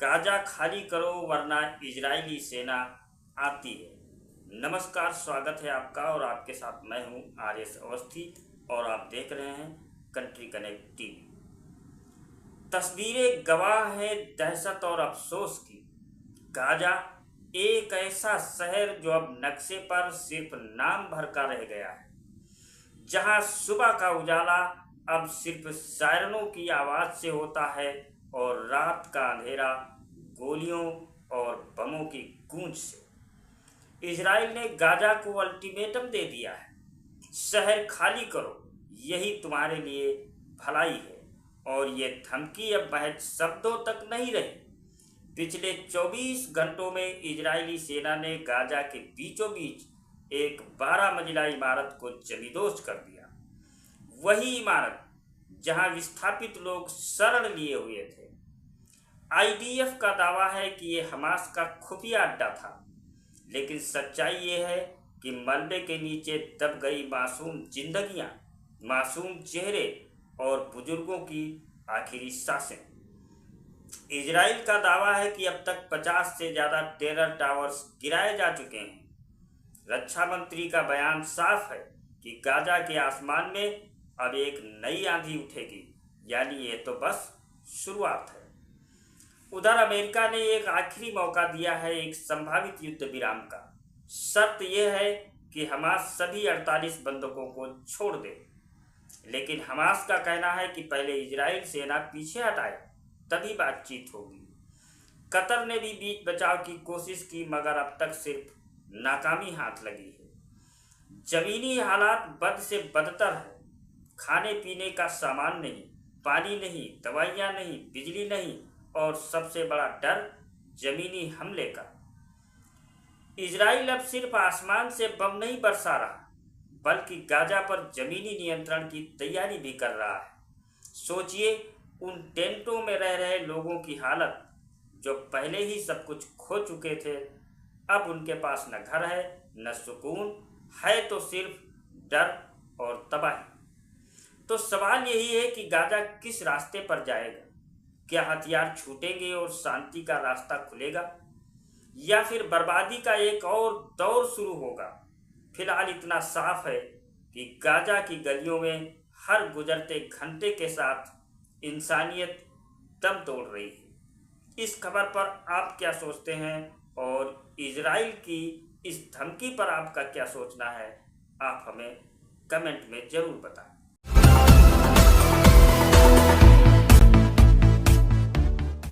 Gaza खाली करो वरना इजरायली सेना आती है। नमस्कार, स्वागत है आपका और आपके साथ मैं हूं आर.एस. अवस्थी और आप देख रहे हैं कंट्री कनेक्ट टीवी। तस्वीरें गवाह हैं दहशत और अफसोस की। गाजा एक ऐसा शहर जो अब नक्शे पर सिर्फ नाम भर का रह गया है, जहां सुबह का उजाला अब सिर्फ सायरनों की आवाज से होता है और रात का अंधेरा गोलियों और बमों की गूंज से। इजराइल ने गाजा को अल्टीमेटम दे दिया है, शहर खाली करो, यही तुम्हारे लिए भलाई है। और ये धमकी अब महज शब्दों तक नहीं रही। पिछले 24 घंटों में इजरायली सेना ने गाजा के बीचों बीच एक 12 मंजिला इमारत को जमींदोज कर दिया। वही इमारत जहां विस्थापित लोग शरण लिए हुए थे। आईडीएफ का दावा है कि ये हमास का खुफिया अड्डा था, लेकिन सच्चाई ये है कि मलबे के नीचे दब गई मासूम जिंदगियां, मासूम चेहरे और बुजुर्गों की आखिरी सांसें। इजराइल का दावा है कि अब तक 50 से ज़्यादा टेरर टावर्स गिराए जा चुके हैं। रक्षा मंत्री का बयान साफ है कि गाजा के आसमान में अब एक नई आंधी उठेगी, यानी ये तो बस शुरुआत है। उधर अमेरिका ने एक आखिरी मौका दिया है एक संभावित युद्ध विराम का। शर्त यह है कि हमास सभी 48 बंधकों को छोड़ दे, लेकिन हमास का कहना है कि पहले इजराइल सेना पीछे हटाए, तभी बातचीत होगी। कतर ने भी बीच बचाव की कोशिश की, मगर अब तक सिर्फ नाकामी हाथ लगी है। जमीनी हालात बद से बदतर है। खाने पीने का सामान नहीं, पानी नहीं, दवाइयाँ नहीं, बिजली नहीं और सबसे बड़ा डर जमीनी हमले का। इजराइल अब सिर्फ आसमान से बम नहीं बरसा रहा, बल्कि गाजा पर जमीनी नियंत्रण की तैयारी भी कर रहा है। सोचिए उन टेंटों में रह रहे लोगों की हालत, जो पहले ही सब कुछ खो चुके थे। अब उनके पास न घर है न सुकून है, तो सिर्फ डर और तबाही। तो सवाल यही है कि गाजा किस रास्ते पर जाएगा? क्या हथियार छूटेंगे और शांति का रास्ता खुलेगा, या फिर बर्बादी का एक और दौर शुरू होगा? फिलहाल इतना साफ है कि गाजा की गलियों में हर गुजरते घंटे के साथ इंसानियत दम तोड़ रही है। इस खबर पर आप क्या सोचते हैं और इजराइल की इस धमकी पर आपका क्या सोचना है? आप हमें कमेंट में ज़रूर बताएं।